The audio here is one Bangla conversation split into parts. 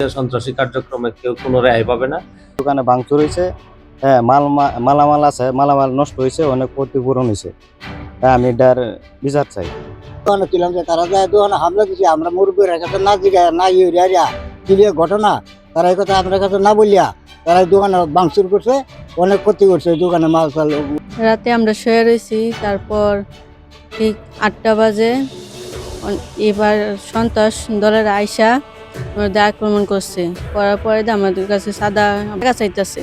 সন্ত্রাসী কার্যক্রমে কেউ কোনো রেহাই পাবে না। দোকানে ভাঙচুর হয়েছে, হ্যাঁ, মালামাল আছে, মালামাল নষ্ট হয়েছে, অনেক ক্ষতিপূরণ হয়েছে। হ্যাঁ, আমি এটার বিচার চাই। দোকানে ছিলাম যে তারা যায় দোকানে হামলা দিচ্ছে, আমরা মুরব্বীর কাছে না জিগায় না ইউরিয়া দিলিয়া ঘটনা, তারা এই কথা আমাদের কাছে না বলিয়া তারা দোকানে ভাঙচুর করছে, অনেক ক্ষতি করছে দোকানে মাল ফাল। রাতে আমরা শুয়ে রয়েছি, তারপর ঠিক 8টা বাজে এবার সন্ত্রাস দলের আইসা আমাদের আক্রমণ করছে। করার পরে আমাদের কাছে সাদা টাকা চাইতেছে।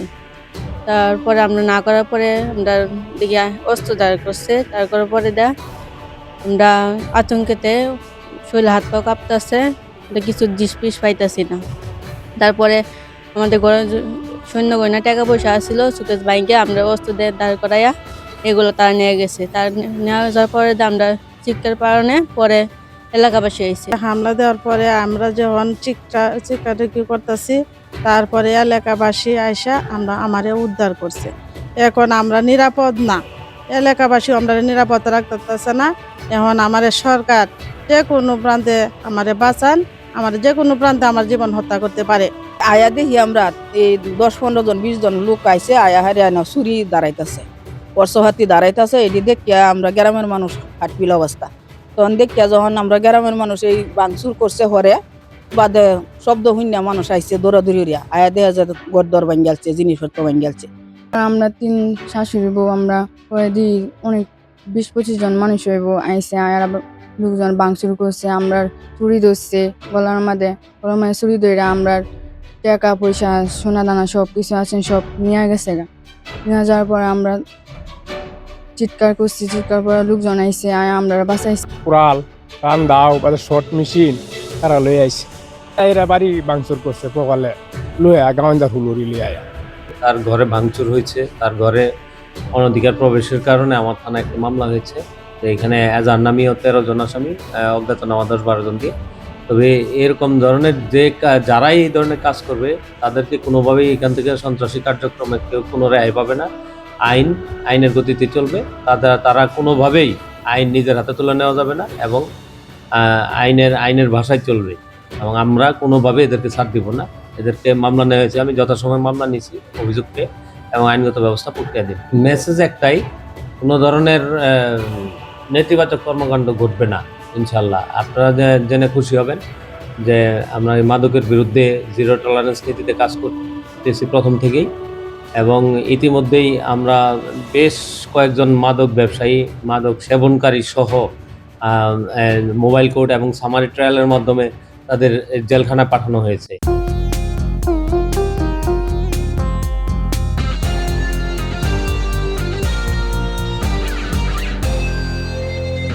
তারপরে আমরা না করার পরে আমরা দিকে অস্ত্র দাঁড় করছে। তার করার পরে আমরা আতঙ্কেতে শরীর হাত পা কাঁপতেছে, কিছু ডিসপিস পাইতেছি না। তারপরে আমাদের ঘরে সৈন্য গয়না টাকা পয়সা আসছিল, সুকেশ বাইকে আমরা অস্ত্র দিয়ে দাঁড় করাইয়া এগুলো তারা নিয়ে গেছে। তার নেওয়া যাওয়ার পরে আমরা চিৎকার পালনে পরে এলাকাবাসী এসেছে। হামলা দেওয়ার পরে আমরা যখন চিৎকার করতেছি, তারপরে এলাকাবাসী আইসা আমারে উদ্ধার করছে। এখন আমরা নিরাপদ না, এলাকাবাসী আমরা নিরাপদ রাখতেছে না। এখন আমাদের সরকার যে কোনো প্রান্তে আমারে বাঁচান, আমাদের যে কোনো প্রান্তে আমার জীবন হত্যা করতে পারে। আয়া দেখি আমরা এই 10-15 জন 20 জন লোক আইসে, আয়া হারিয়ানা চুরি দাঁড়াইতেছে, অর্থহাতি দাঁড়াইতেছে। এটি দেখিয়া আমরা গ্রামের মানুষ হাটপিল অবস্থা। তখন দেখিয়া যখন আমরা গ্রামের মানুষ এই ভাঙচুর করছে হরে বাদে শব্দ শুনিয়া মানুষ আইসে দৌড়াদৌড়ি আয়া দেখা যায় গড়দর ভাঙ্গিয়ালছে, জিনিসপত্র ভাঙ্গিয়ালছে। আমরা 3 শাশুড়ি বউ, আমরা পরে দিই অনেক 20-25 জন মানুষ হইব আইসে, আর লোকজন ভাঙচুর করছে, আমরা চুরি ধরছে, গলার মাঝে চুরি ধরে আমরা টাকা পয়সা সোনা দানা সব কিছু আছে সব নিয়ে গেছে। নিয়ে যাওয়ার পরে আমরা চিৎকার করছি, চিৎকার পরে লোকজন আইসে, আমরা বাঁচাইছি। কুড়াল, রান্দাও, শর্ট মেশিন তারা লই আইছে। এরা বাড়ি ভাঙচুর করছে, সকালে লইয়া গাঁওয়ার হুলুরি লই আয়া। তার ঘরে ভাঙচুর হয়েছে, তার ঘরে অনধিকার প্রবেশের কারণে আমার থানায় একটা মামলা হয়েছে। তো এখানে এজাহার নামীয় 13 জন আসামি, অজ্ঞাতনামা 10-12 জন দিয়ে। তবে এরকম ধরনের যারাই এই ধরনের কাজ করবে তাদেরকে কোনোভাবেই এখান থেকে সন্ত্রাসী কার্যক্রমে কেউ কোনো রেহাই পাবে না। আইনের গতিতে চলবে। তারা কোনোভাবেই আইন নিজের হাতে তুলে নেওয়া যাবে না এবং আইনের ভাষায় চলবে এবং আমরা কোনোভাবে এদেরকে ছাড় দিব না। এদেরকে মামলা নেওয়া হয়েছে, আমি যথাসময়ে মামলা নিয়েছি অভিযোগকে এবং আইনগত ব্যবস্থা প্রক্রিয়া দিই। মেসেজ একটাই, কোনো ধরনের নেতিবাচক কর্মকাণ্ড ঘটবে না ইনশাল্লাহ। আপনারা জেনে খুশি হবেন যে আমরা এই মাদকের বিরুদ্ধে জিরো টলারেন্স নীতিতে কাজ করতেছি প্রথম থেকেই এবং ইতিমধ্যেই আমরা বেশ কয়েকজন মাদক ব্যবসায়ী, মাদক সেবনকারী সহ মোবাইল কোর্ট এবং সামারি ট্রায়ালের মাধ্যমে তাদের জেলখানায় পাঠানো হয়েছে।